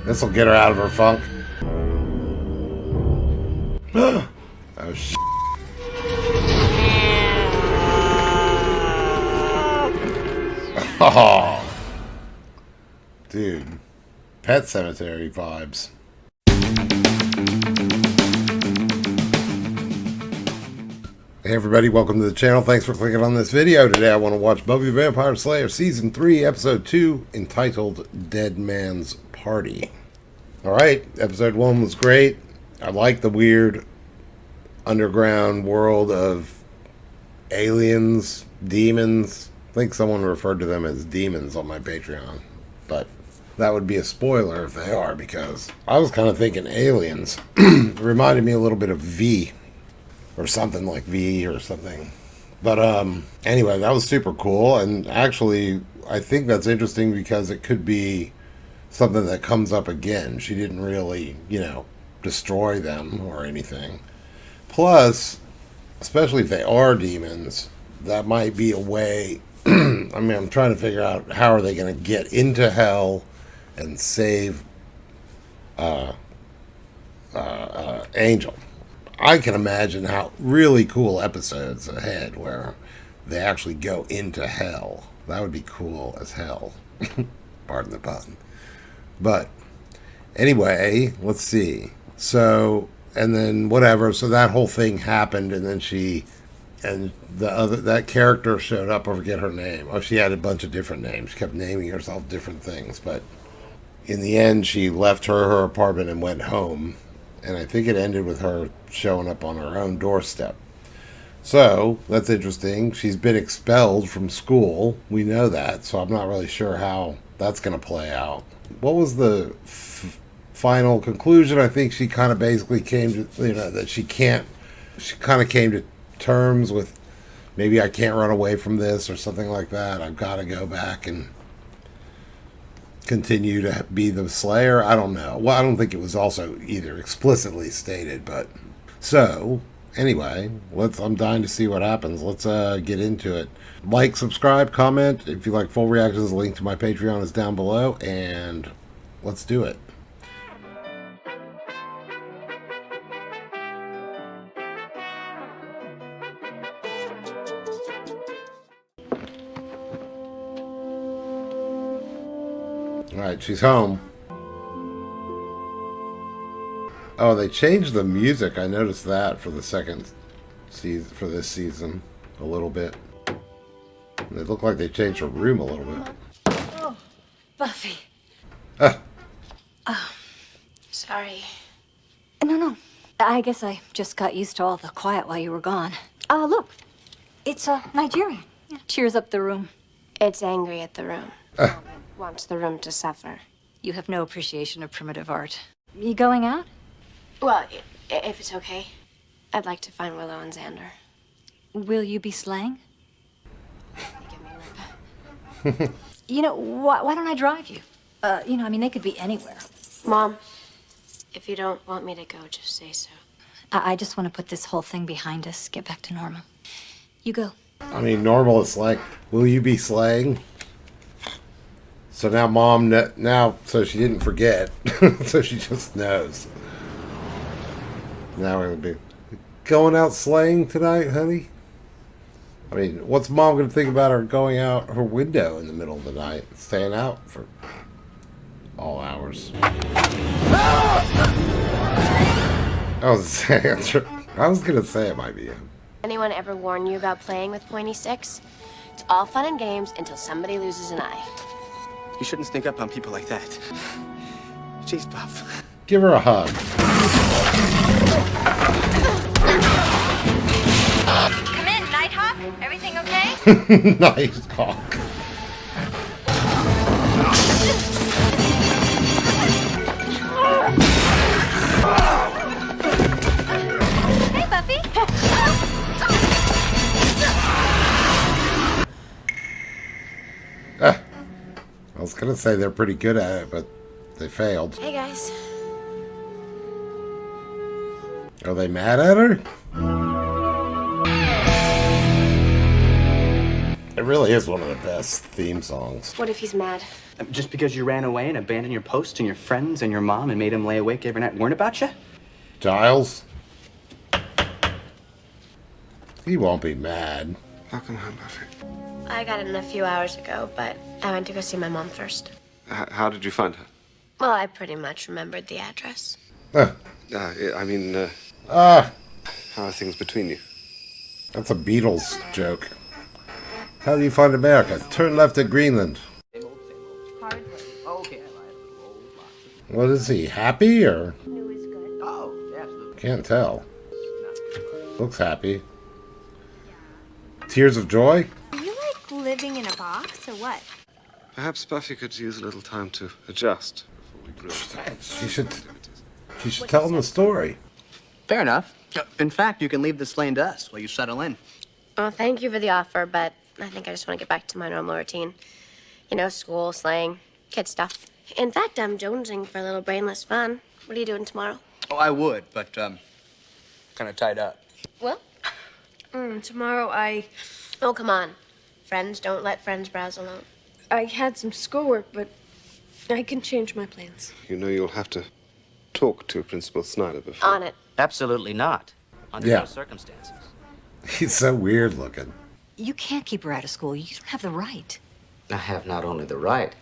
This'll get her out of her funk. Oh, shit. Oh. Dude. Pet Cemetery vibes. Hey everybody, welcome to the channel. Thanks for clicking on this video. Today I want to watch Buffy the Vampire Slayer Season 3, Episode 2, entitled Dead Man's Party. Alright, Episode 1 was great. I like the weird underground world of aliens, demons. I think someone referred to them as demons on my Patreon. But that would be a spoiler if they are, because I was kind of thinking aliens. It reminded me a little bit of V. Or something like V or something. But anyway, that was super cool. And actually, I think that's interesting because it could be something that comes up again. She didn't really, destroy them or anything. Plus, especially if they are demons, that might be a way. I mean, I'm trying to figure out how are they going to get into hell and save Angel. I can imagine how really cool episodes ahead where they actually go into hell. That would be cool as hell. Pardon the pun. That let's see. So, and then whatever. So that whole thing happened, and then that character showed up. I forget her name. Oh, she had a bunch of different names. She kept naming herself different things, but in the end, she left her apartment and went home. And I think it ended with her showing up on her own doorstep. So, that's interesting. She's been expelled from school. We know that, so I'm not really sure how that's going to play out. What was the final conclusion? I think she kind of basically came to, that she kind of came to terms with, maybe I can't run away from this or something like that. I've got to go back and continue to be the Slayer. I don't know. Well, I don't think it was also either explicitly stated, but so anyway, I'm dying to see what happens. Let's get into it. Like, subscribe, comment. If you like full reactions, the link to my Patreon is down below, and let's do it. Alright, she's home. Oh, they changed the music. I noticed that for the second season, for this season, a little bit. It looked like they changed her room a little bit. Oh, Buffy. Ah. Oh, sorry. No. I guess I just got used to all the quiet while you were gone. Look. It's Nigerian. Yeah, cheers up the room. It's angry at the room. Wants the room to suffer. You have no appreciation of primitive art. You going out? Well, if it's okay, I'd like to find Willow and Xander. Will you be slaying? Give me a lip. Why don't I drive you? They could be anywhere. Mom, if you don't want me to go, just say so. I just want to put this whole thing behind us, get back to normal. You go. I mean, normal is like, will you be slaying? So now Mom, so she didn't forget. So she just knows. Now we're going to be going out slaying tonight, honey? I mean, what's Mom going to think about her going out her window in the middle of the night, staying out for all hours? I was going to say it might be him. Anyone ever warn you about playing with pointy sticks? It's all fun and games until somebody loses an eye. You shouldn't sneak up on people like that. Jeez, Buff. Give her a hug. Come in, Nighthawk. Everything okay? Nighthawk. Hey, Buffy. I was going to say they're pretty good at it, but they failed. Hey, guys. Are they mad at her? It really is one of the best theme songs. What if he's mad? Just because you ran away and abandoned your post and your friends and your mom and made him lay awake every night and warn about you? Giles? He won't be mad. Welcome home, Buffy. I got in a few hours ago, but I went to go see my mom first. How did you find her? Well, I pretty much remembered the address. Huh. How are things between you? That's a Beatles joke. How do you find America? Turn left at Greenland. What is he, happy or? Can't tell. Looks happy. Tears of joy? Are you like living in a box or what? Perhaps Buffy could use a little time to adjust. She should tell him the story. Fair enough. In fact, you can leave this lane to us while you settle in. Well, thank you for the offer, but I think I just want to get back to my normal routine. You know, school, slang, kid stuff. In fact, I'm jonesing for a little brainless fun. What are you doing tomorrow? Oh, I would, but, kind of tied up. Well? Tomorrow Oh, come on. Friends don't let friends browse alone. I had some schoolwork, but I can change my plans. You know you'll have to talk to Principal Snyder before. On it. Absolutely not. Under Yeah. no circumstances. He's so weird looking. You can't keep her out of school. You don't have the right. I have not only the right,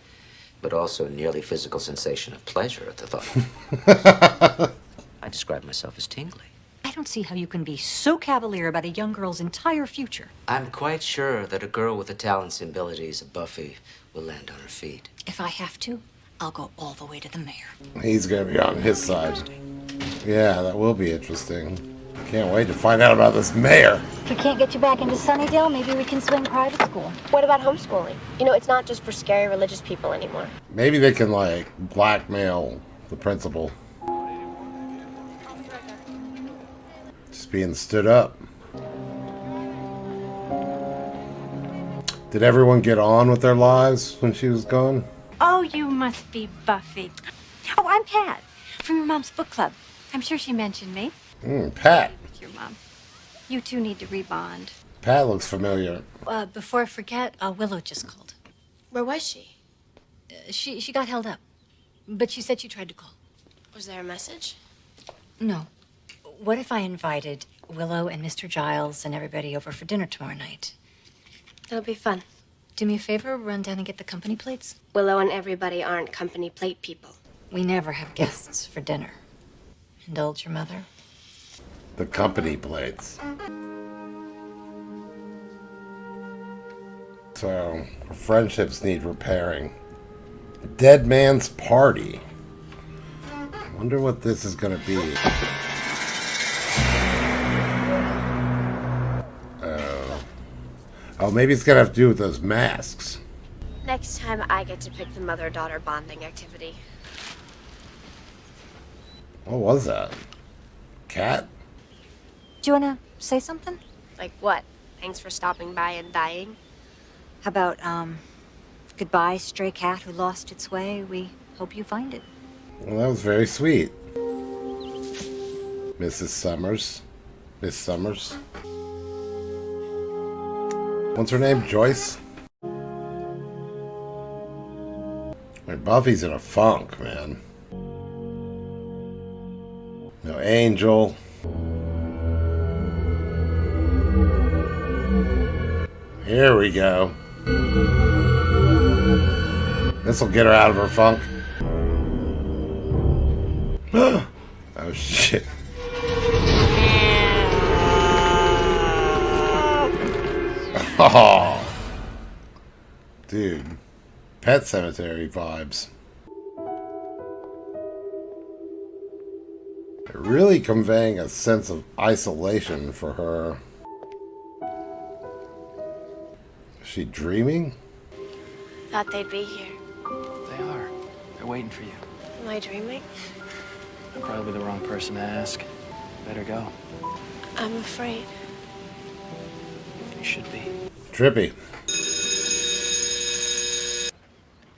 but also a nearly physical sensation of pleasure at the thought. I describe myself as tingly. I don't see how you can be so cavalier about a young girl's entire future. I'm quite sure that a girl with the talents and abilities of Buffy will land on her feet. If I have to, I'll go all the way to the mayor. He's gonna be on his side. Yeah, that will be interesting. Can't wait to find out about this mayor. If we can't get you back into Sunnydale, maybe we can swing private school. What about homeschooling? You know, it's not just for scary religious people anymore. Maybe they can, like, blackmail the principal. Just being stood up. Did everyone get on with their lives when she was gone? Oh, you must be Buffy. Oh, I'm Pat from your mom's book club. I'm sure she mentioned me. Pat. With your mom. You two need to rebond. Pat looks familiar. Before I forget, Willow just called. Where was she? She got held up, but she said she tried to call. Was there a message? No. What if I invited Willow and Mr. Giles and everybody over for dinner tomorrow night? It'll be fun. Do me a favor, run down and get the company plates. Willow and everybody aren't company plate people. We never have guests for dinner. Indulge your mother. The company plates. So, friendships need repairing. Dead Man's Party. I wonder what this is going to be. Oh, maybe it's going to have to do with those masks. Next time, I get to pick the mother-daughter bonding activity. What was that? Cat? Do you want to say something? Like what? Thanks for stopping by and dying? How about, goodbye, stray cat who lost its way. We hope you find it. Well, that was very sweet. Mrs. Summers. Miss Summers. What's her name? Joyce? Like, Buffy's in a funk, man. No Angel. Here we go. This'll get her out of her funk. Oh shit. Oh, dude. Pet Cemetery vibes. They're really conveying a sense of isolation for her. Is she dreaming? Thought they'd be here. They are. They're waiting for you. Am I dreaming? I'm probably the wrong person to ask. Better go. I'm afraid. You should be. Trippy.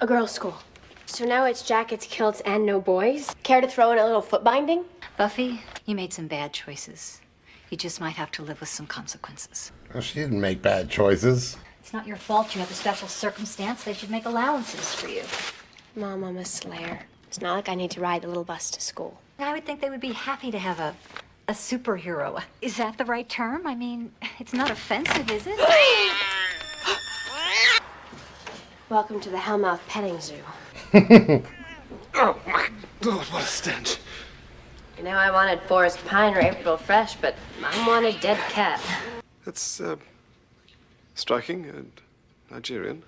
A girls' school. So now it's jackets, kilts, and no boys? Care to throw in a little foot binding? Buffy, you made some bad choices. You just might have to live with some consequences. Well, she didn't make bad choices. It's not your fault you have a special circumstance. They should make allowances for you. Mom, I'm a slayer. It's not like I need to ride the little bus to school. I would think they would be happy to have a superhero. Is that the right term? I mean, it's not offensive, is it? Welcome to the Hellmouth Petting Zoo. Oh my God, what a stench. You know, I wanted forest pine or April fresh, but Mom wanted dead cat. That's striking and Nigerian.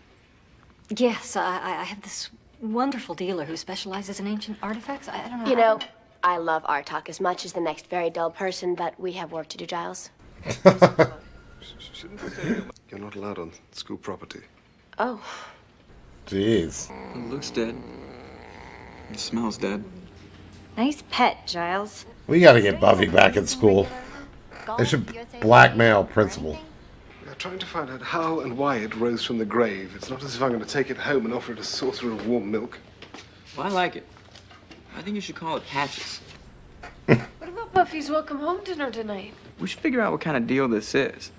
Yes, I have this wonderful dealer who specializes in ancient artifacts. I don't know. You know, I love art talk as much as the next very dull person, but we have work to do, Giles. You're not allowed on school property. Oh. Jeez. It looks dead. It smells dead. Nice pet, Giles. We gotta get Buffy back in school. They should blackmail principal. We're trying to find out how and why it rose from the grave. It's not as if I'm going to take it home and offer it a saucer of warm milk. Well, I like it. I think you should call it Patches. What about Buffy's welcome home dinner tonight? We should figure out what kind of deal this is.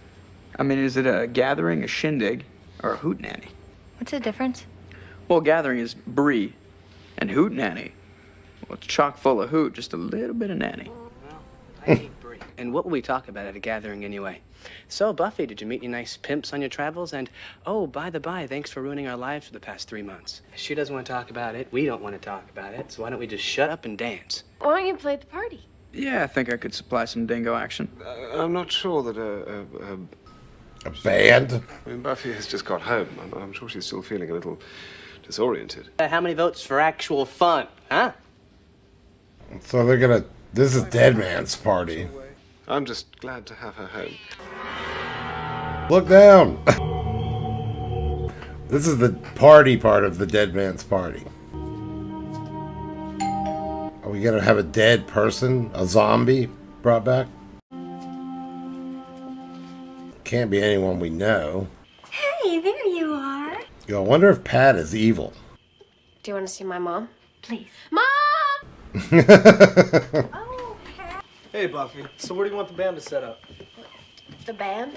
I mean, is it a gathering, a shindig, or a hootenanny? What's the difference? Well, gathering is brie, and hootenanny, well, it's chock full of hoot, just a little bit of nanny. I hate brie. And what will we talk about at a gathering anyway? So, Buffy, did you meet any nice pimps on your travels? And, oh, by the by, thanks for ruining our lives for the past 3 months. She doesn't want to talk about it. We don't want to talk about it. So why don't we just shut up and dance? Why don't you play at the party? Yeah, I think I could supply some dingo action. I'm not sure that A band? I mean, Buffy has just got home. I'm sure she's still feeling a little disoriented. How many votes for actual fun, huh? So they're gonna... This is Dead Man's party. I'm just glad to have her home. Look down! This is the party part of the Dead Man's party. Are we gonna have a dead person, a zombie, brought back? Can't be anyone we know. Hey, there you are. Yo, I wonder if Pat is evil. Do you want to see my mom? Please. Mom! Oh, Pat. Hey, Buffy. So where do you want the band to set up? The band?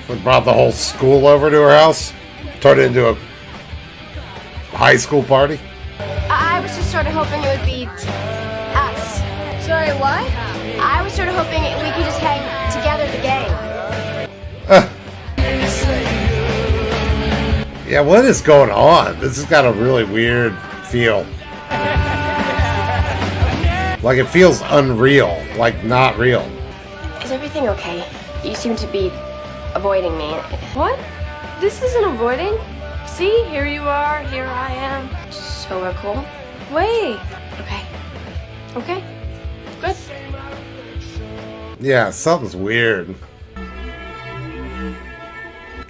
We brought the whole school over to her house? Turned it into a high school party? I was just sort of hoping it would be us. Sorry, what? I was sort of hoping we could just hang together, the gang. Yeah, what is going on? This has got a really weird feel. Like it feels unreal, like not real. Is everything okay? You seem to be avoiding me. What? This isn't avoiding. See, here you are, here I am. So we're cool? Wait. Okay. Okay. Good. Yeah, something's weird.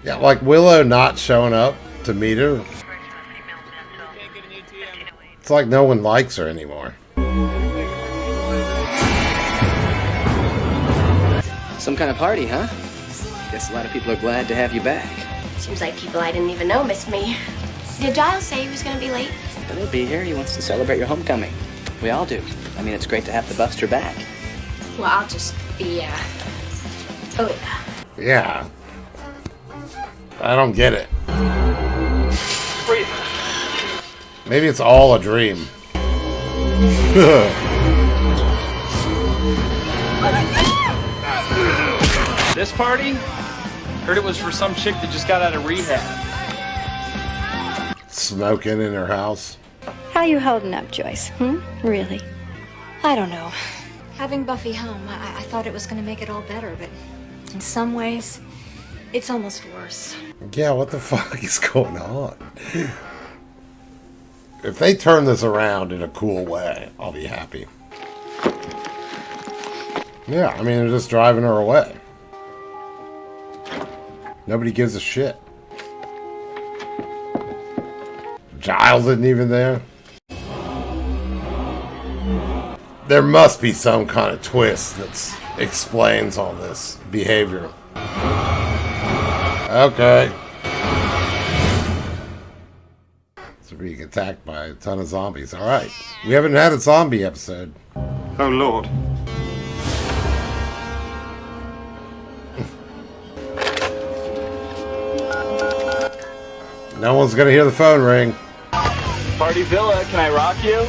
Yeah, like Willow not showing up to meet her. It's like no one likes her anymore. Some kind of party, huh? Guess a lot of people are glad to have you back. Seems like people I didn't even know missed me. Did Giles say he was going to be late? But he'll be here. He wants to celebrate your homecoming. We all do. I mean, it's great to have the Buster back. Well, I'll just be, oh, yeah. Yeah. I don't get it. Maybe it's all a dream. This party? Heard it was for some chick that just got out of rehab. Smoking in her house. How you holding up, Joyce? Really? I don't know. Having Buffy home, I thought it was going to make it all better, but in some ways, it's almost worse. Yeah, what the fuck is going on? If they turn this around in a cool way, I'll be happy. Yeah, I mean, they're just driving her away. Nobody gives a shit. Giles isn't even there. There must be some kind of twist that explains all this behavior. Okay. So being attacked by a ton of zombies. Alright. We haven't had a zombie episode. Oh, Lord. No one's gonna hear the phone ring. Party Villa, can I rock you?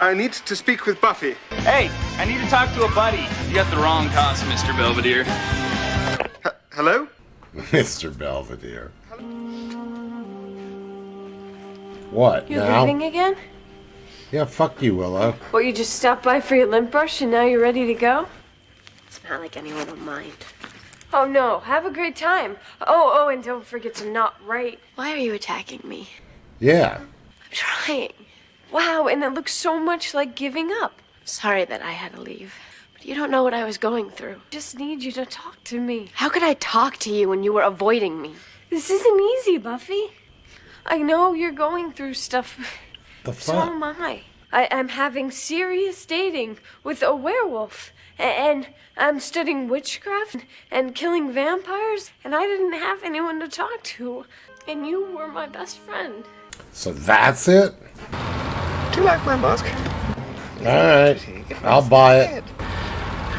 I need to speak with Buffy. Hey, I need to talk to a buddy. You got the wrong cost, Mr. Belvedere. Hello? Mr. Belvedere. What, You're now? leaving again? Yeah, fuck you, Willow. Well, you just stopped by for your lint brush and now you're ready to go? It's not like anyone will mind. Oh no, have a great time. Oh, and don't forget to not write. Why are you attacking me? Yeah. I'm trying. Wow, and it looks so much like giving up. Sorry that I had to leave. But you don't know what I was going through. Just need you to talk to me. How could I talk to you when you were avoiding me? This isn't easy, Buffy. I know you're going through stuff. The So fuck? am I. I'm having serious dating with a werewolf. And I'm studying witchcraft and killing vampires. And I didn't have anyone to talk to. And you were my best friend. So that's it? Do you like my mask? Alright. I'll buy it.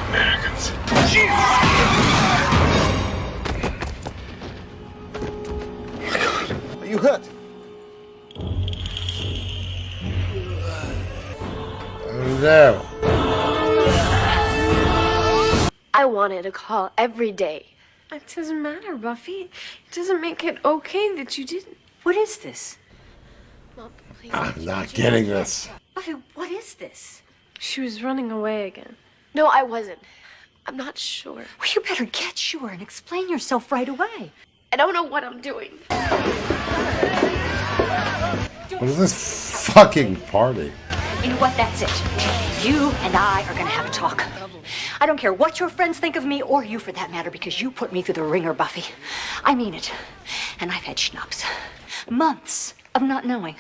Americans. Oh my God. Are you hurt? Oh no. I wanted a call every day. It doesn't matter, Buffy. It doesn't make it okay that you didn't. What is this? Mom, please. I'm not getting this. Buffy, what is this? She was running away again. No, I wasn't. I'm not sure. Well, you better get sure and explain yourself right away. I don't know what I'm doing. What is this fucking party? You know what? That's it. You and I are gonna have a talk. I don't care what your friends think of me, or you for that matter, because you put me through the ringer, Buffy. I mean it. And I've had schnapps. Months of not knowing.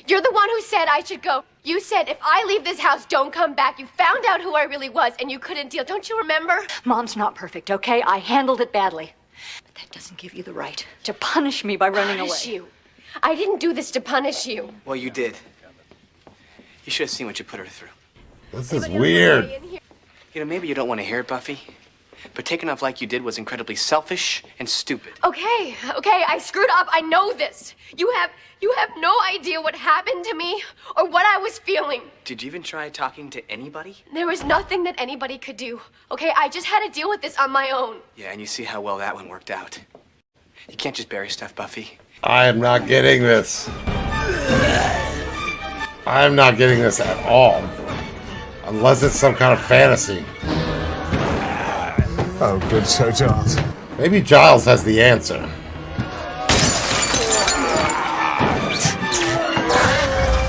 You're the one who said I should go. You said if I leave this house, don't come back. You found out who I really was, and you couldn't deal. Don't you remember? Mom's not perfect, okay? I handled it badly. But that doesn't give you the right to punish me by running Punish away. you. I didn't do this to punish you. Well, you did. You should have seen what you put her through. This is weird. You know, maybe you don't want to hear it, Buffy, but taking off like you did was incredibly selfish and stupid. Okay, I screwed up. I know this. You have no idea what happened to me or what I was feeling. Did you even try talking to anybody? There was nothing that anybody could do. Okay, I just had to deal with this on my own. Yeah, and you see how well that one worked out. You can't just bury stuff, Buffy. I am not getting this. I am not getting this at all. Unless it's some kind of fantasy. Oh, good, so Giles. Maybe Giles has the answer.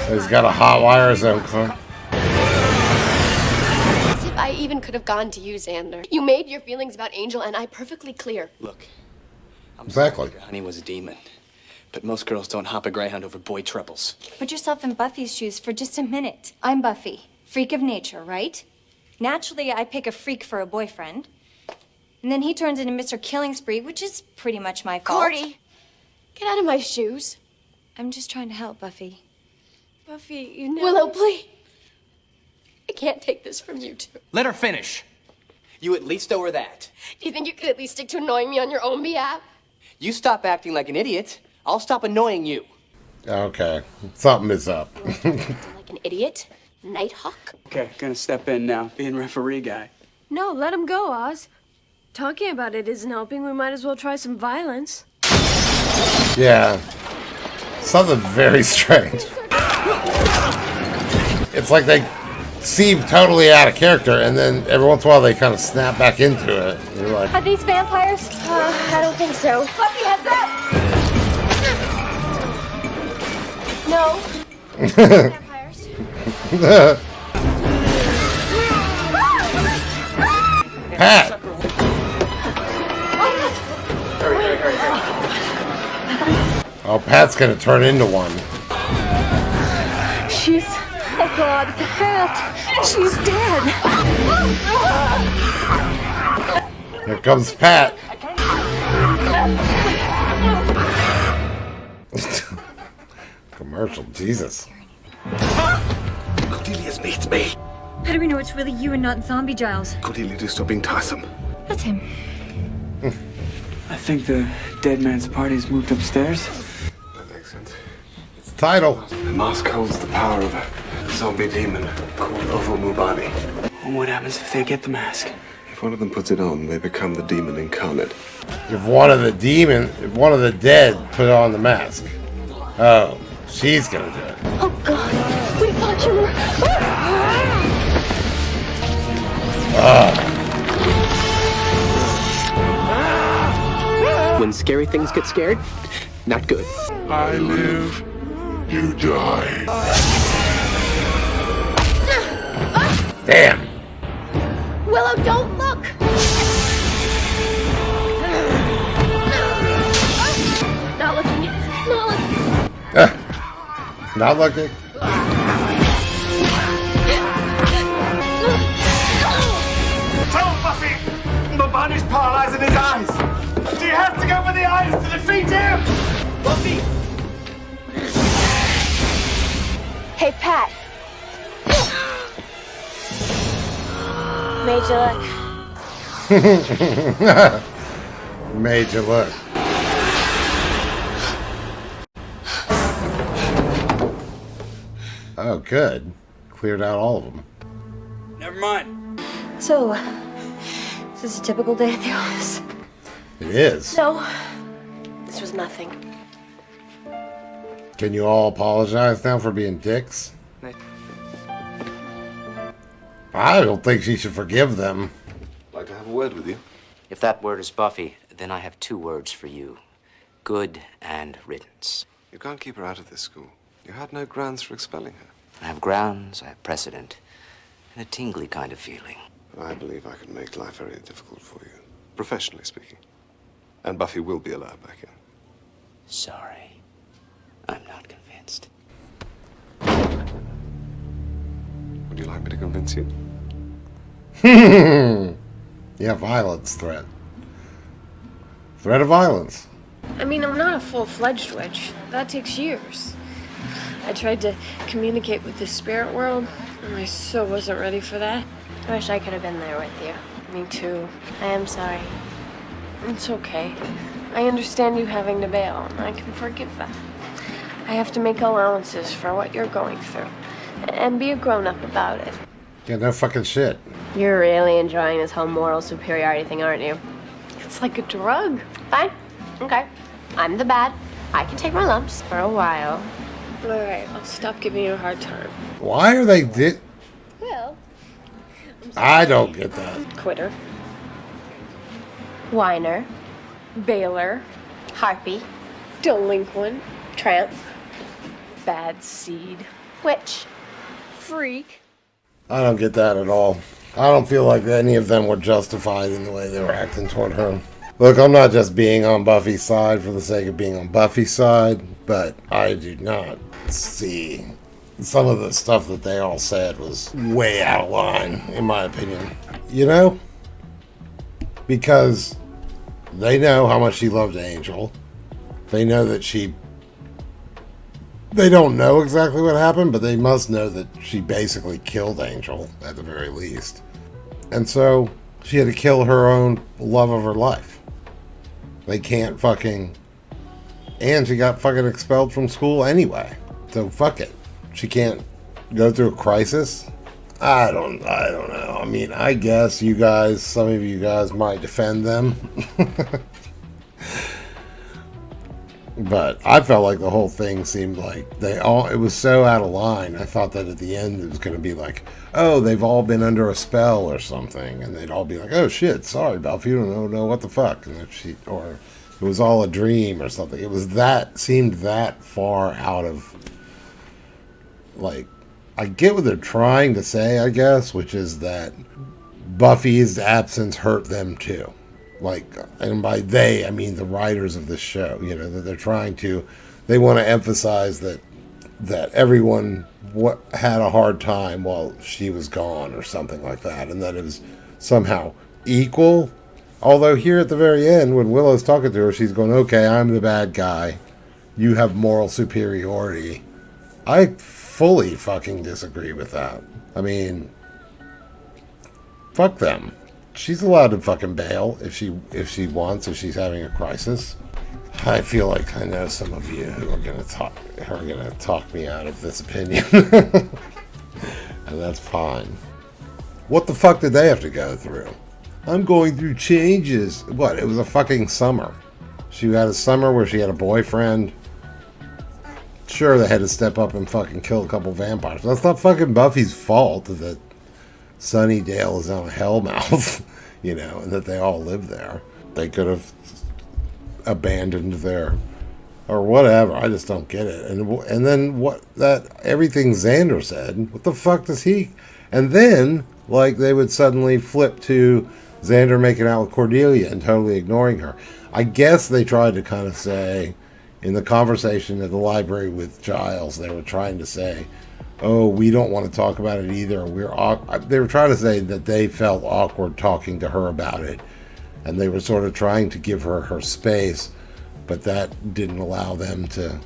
He's got a hot wire his own car. As if I even could have gone to you, Xander. You made your feelings about Angel and I perfectly clear. Look, I'm Exactly. sorry your honey was a demon, but most girls don't hop a greyhound over boy troubles. Put yourself in Buffy's shoes for just a minute. I'm Buffy, freak of nature, right? Naturally, I pick a freak for a boyfriend. And then he turns into Mr. Killing Spree, which is pretty much my fault. Cordy, get out of my shoes. I'm just trying to help, Buffy. Buffy, you know. Willow, please. I can't take this from you two. Let her finish. You at least owe her that. Do you think you could at least stick to annoying me on your own behalf? You stop acting like an idiot, I'll stop annoying you. Okay. Something is up. Like an idiot? Nighthawk? Okay, gonna step in now, being referee guy. No, let him go, Oz. Talking about it isn't helping. We might as well try some violence. Yeah. Something very strange. It's like they seem totally out of character, and then every once in a while they kind of snap back into it. You're like, Are these vampires? I don't think so. Buffy has that! No. Vampires. Pat! Oh, Pat's gonna turn into one. She's. Oh, God. Pat. She's dead. Here comes Pat. Commercial, Jesus. Cordelia's meets me. How do we know it's really you and not Zombie Giles? Cordelia, do stop being tiresome. That's him. I think the dead man's party's moved upstairs. That makes sense. It's the title. The mask holds the power of a zombie demon called Ovumubani. What happens if they get the mask? If one of them puts it on, they become the demon incarnate. If one of the dead put on the mask. Oh, she's gonna do it. Oh God, we thought you were. When scary things get scared, not good. I live, you die. Damn. Willow, don't look! Not looking. Not looking. Not looking. Tell Buffy! The body's paralyzing his eyes! She has to go for the eyes to defeat him! Buffy! Hey, Pat. Major look. Major look. Oh, good. Cleared out all of them. Never mind. So, is this a typical day at the office? It is. No, this was nothing. Can you all apologize now for being dicks? I don't think she should forgive them. I'd like to have a word with you. If that word is Buffy, then I have 2 words for you. Good and riddance. You can't keep her out of this school. You had no grounds for expelling her. I have grounds, I have precedent, and a tingly kind of feeling. But I believe I can make life very difficult for you, professionally speaking. And Buffy will be allowed back in. Sorry. I'm not convinced. Would you like me to convince you? Yeah, violence threat. Threat of violence. I mean, I'm not a full-fledged witch. That takes years. I tried to communicate with the spirit world, and I so wasn't ready for that. I wish I could have been there with you. Me too. I am sorry. It's okay. I understand you having to bail, and I can forgive that. I have to make allowances for what you're going through, and be a grown-up about it. Yeah, no fucking shit. You're really enjoying this whole moral superiority thing, aren't you? It's like a drug. Fine. Okay. I'm the bad. I can take my lumps for a while. All right, I'll stop giving you a hard time. Why are they Well, I don't get that. Quitter. whiner, Baylor, harpy, delinquent, tramp, bad seed, witch. freak. I don't get that at all. I don't feel like any of them were justified in the way they were acting toward her. Look, I'm not just being on Buffy's side for the sake of being on Buffy's side, but I do not see some of the stuff that they all said was way out of line, in my opinion. You know? Because they know how much she loved Angel. They know that they don't know exactly what happened, but they must know that she basically killed Angel, at the very least. And so, she had to kill her own love of her life. They can't fucking... And she got fucking expelled from school anyway. So, fuck it. She can't go through a crisis? I don't know. I mean, I guess you guys, some of you guys might defend them. But I felt like the whole thing seemed like it was so out of line. I thought that at the end it was going to be like, oh, they've all been under a spell or something. And they'd all be like, oh shit, sorry, Buffy, you don't know what the fuck. And or it was all a dream or something. Seemed that far out of, like, I get what they're trying to say, I guess, which is that Buffy's absence hurt them too. Like, and by they, I mean the writers of this show, you know, that they want to emphasize that everyone had a hard time while she was gone or something like that, and that it was somehow equal. Although here at the very end, when Willow's talking to her, she's going, okay, I'm the bad guy. You have moral superiority. I fully fucking disagree with that. I mean, fuck them. she's allowed to fucking bail if she wants, if she's having a crisis. I feel like I know some of you who are gonna talk me out of this opinion. And that's fine. What the fuck did they have to go through? I'm going through changes. What? It was a fucking summer. She had a summer where she had a boyfriend. Sure, they had to step up and fucking kill a couple vampires. That's not fucking Buffy's fault that Sunnydale is on a hellmouth, you know, and that they all live there. They could have abandoned their, or whatever. I just don't get it. And then everything Xander said. What the fuck does he? And then like they would suddenly flip to Xander making out with Cordelia and totally ignoring her. I guess they tried to kind of say in the conversation at the library with Giles, they were trying to say, oh, we don't want to talk about it either. They were trying to say that they felt awkward talking to her about it. And they were sort of trying to give her space, but that didn't allow them to.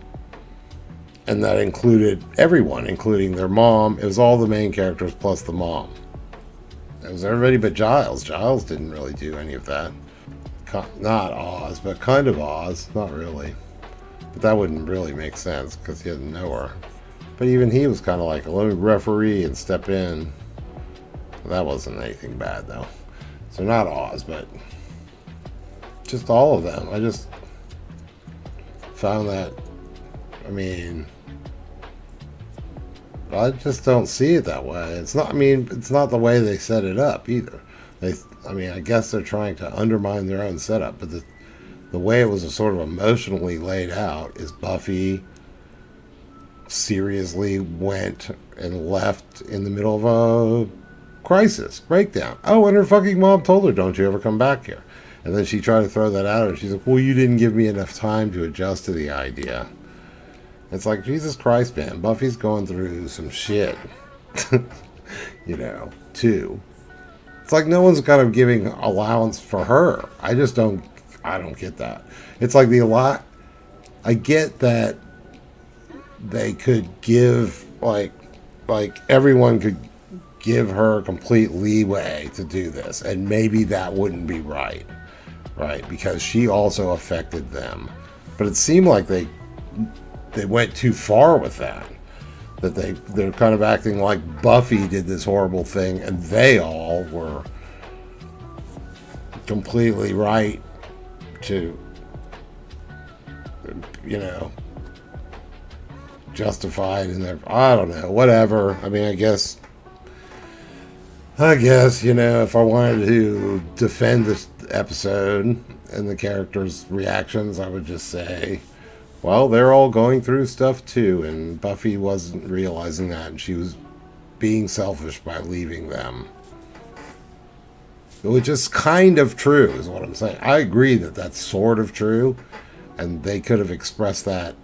And that included everyone, including their mom. It was all the main characters plus the mom. It was everybody but Giles. Giles didn't really do any of that. Not Oz, but kind of Oz. Not really. But that wouldn't really make sense because he didn't know her. But even he was kind of like, let me referee and step in. That wasn't anything bad, though. So not Oz, but just all of them. I just found that, I mean, I just don't see it that way. It's not, I mean, it's not the way they set it up either. I mean, I guess they're trying to undermine their own setup, but the way it was sort of emotionally laid out is Buffy seriously went and left in the middle of a crisis, breakdown. Oh, and her fucking mom told her, don't you ever come back here. And then she tried to throw that out, and she's like, well, you didn't give me enough time to adjust to the idea. It's like, Jesus Christ, man, Buffy's going through some shit, you know, too. It's like no one's kind of giving allowance for her. I don't get that. It's like I get that they could give, like everyone could give her complete leeway to do this, and maybe that wouldn't be right, because she also affected them. But it seemed like they went too far with that they're kind of acting like Buffy did this horrible thing and they all were completely right to, you know, justified in their, I don't know, whatever. I mean, I guess, you know, if I wanted to defend this episode and the characters' reactions, I would just say, well, they're all going through stuff too, and Buffy wasn't realizing that, and she was being selfish by leaving them. Which is kind of true, is what I'm saying. I agree that that's sort of true, and they could have expressed that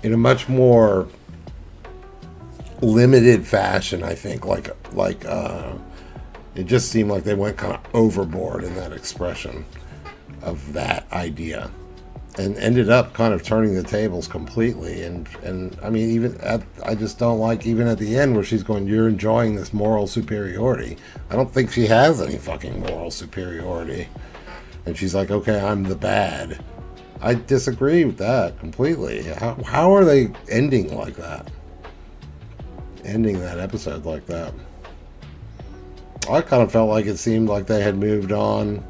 in a much more limited fashion, I think. It just seemed like they went kind of overboard in that expression of that idea. And ended up kind of turning the tables completely. And I mean, I just don't like, even at the end where she's going, you're enjoying this moral superiority. I don't think she has any fucking moral superiority. And she's like, okay, I'm the bad. I disagree with that completely. How are they ending like that? Ending that episode like that? I kind of felt like it seemed like they had moved on.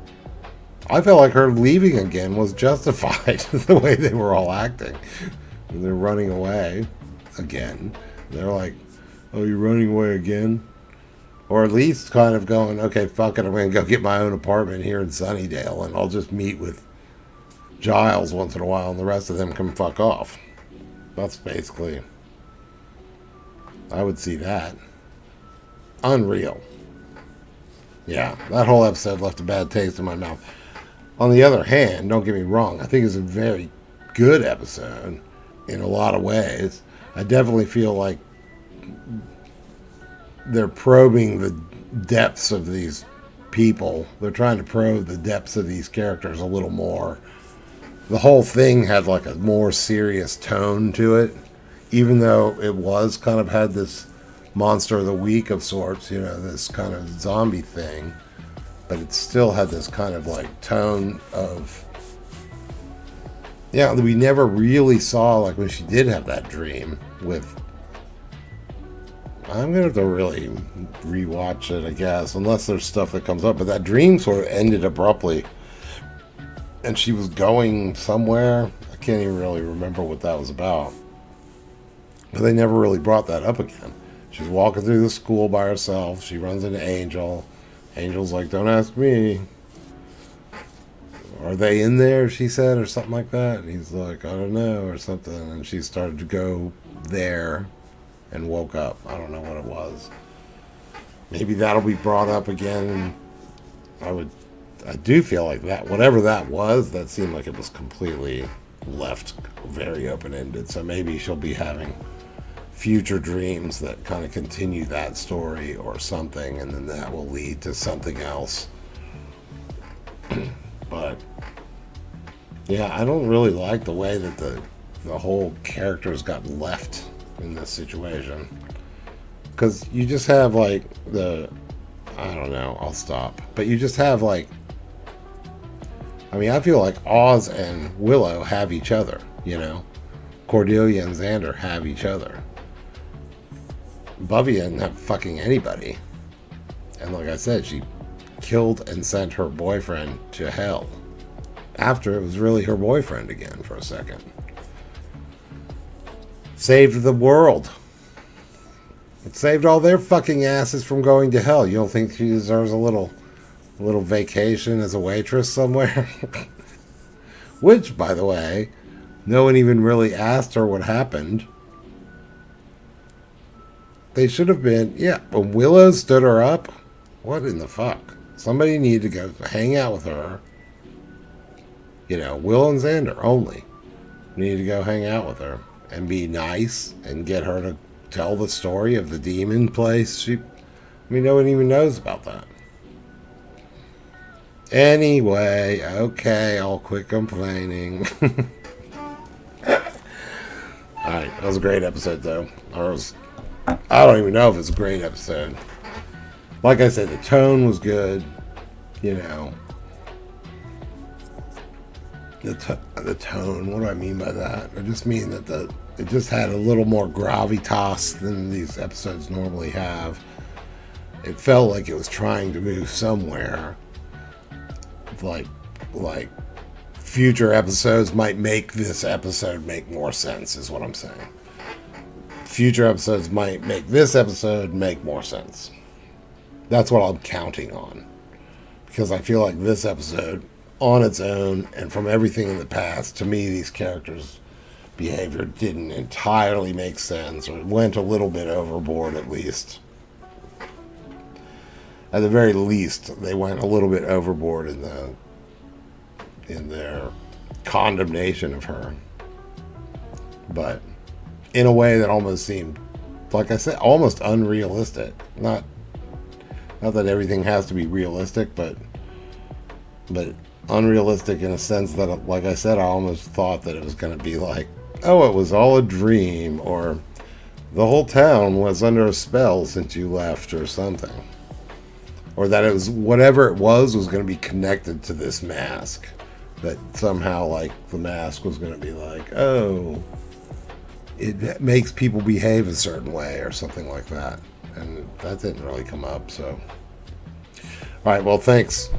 I felt like her leaving again was justified, the way they were all acting. And they're running away again. They're like, oh, you're running away again? Or at least kind of going, okay, fuck it, I'm going to go get my own apartment here in Sunnydale, and I'll just meet with Giles once in a while, and the rest of them can fuck off. That's basically, I would see that. Unreal. Yeah, that whole episode left a bad taste in my mouth. On the other hand, don't get me wrong, I think it's a very good episode in a lot of ways. I definitely feel like they're probing the depths of these people. They're trying to probe the depths of these characters a little more. The whole thing had like a more serious tone to it, even though it was kind of had this monster of the week of sorts, you know, this kind of zombie thing. but it still had this kind of like tone of, yeah, we never really saw, like when she did have that dream with, I'm gonna have to really rewatch it, I guess, unless there's stuff that comes up, but that dream sort of ended abruptly, and she was going somewhere. I can't even really remember what that was about, but they never really brought that up again. She's walking through the school by herself. She runs into Angel. Angel's like, don't ask me. Are they in there, she said, or something like that. And he's like, I don't know, or something. And she started to go there and woke up. I don't know what it was. Maybe that'll be brought up again. I do feel like that, whatever that was, that seemed like it was completely left very open-ended. So maybe she'll be having future dreams that kind of continue that story or something, and then that will lead to something else. But yeah, I don't really like the way that the whole characters got left in this situation, because you just have like I don't know, I'll stop, but you just have like, I mean, I feel like Oz and Willow have each other, you know. Cordelia and Xander have each other. Buffy didn't have fucking anybody. And like I said, she killed and sent her boyfriend to hell after it was really her boyfriend again for a second. Saved the world. It saved all their fucking asses from going to hell. You don't think she deserves a little vacation as a waitress somewhere? Which, by the way, no one even really asked her what happened. They should have been, yeah, when Willow stood her up, what in the fuck? Somebody needed to go hang out with her. You know, Will and Xander only needed to go hang out with her and be nice and get her to tell the story of the demon place. I mean, no one even knows about that. Anyway, okay, I'll quit complaining. Alright, that was a great episode, though. I don't even know if it's a great episode. Like I said, the tone was good. You know. The tone, what do I mean by that? I just mean that it just had a little more gravitas than these episodes normally have. It felt like it was trying to move somewhere. Like future episodes might make this episode make more sense, is what I'm saying. Future episodes might make this episode make more sense. That's what I'm counting on. Because I feel like this episode, on its own, and from everything in the past, to me, these characters' behavior didn't entirely make sense, or went a little bit overboard, at least. At the very least, they went a little bit overboard in their condemnation of her. But in a way that almost seemed, like I said, almost unrealistic. Not that everything has to be realistic, but unrealistic in a sense that, like I said, I almost thought that it was going to be like, oh, it was all a dream, or the whole town was under a spell since you left, or something. Or that it was, whatever it was going to be connected to this mask. That somehow, like, the mask was going to be like, oh, it makes people behave a certain way, or something like that. And that didn't really come up, so. Alright, well, thanks.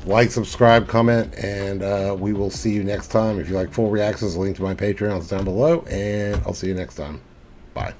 Like, subscribe, comment, and we will see you next time. If you like full reactions, link to my Patreon is down below, and I'll see you next time. Bye.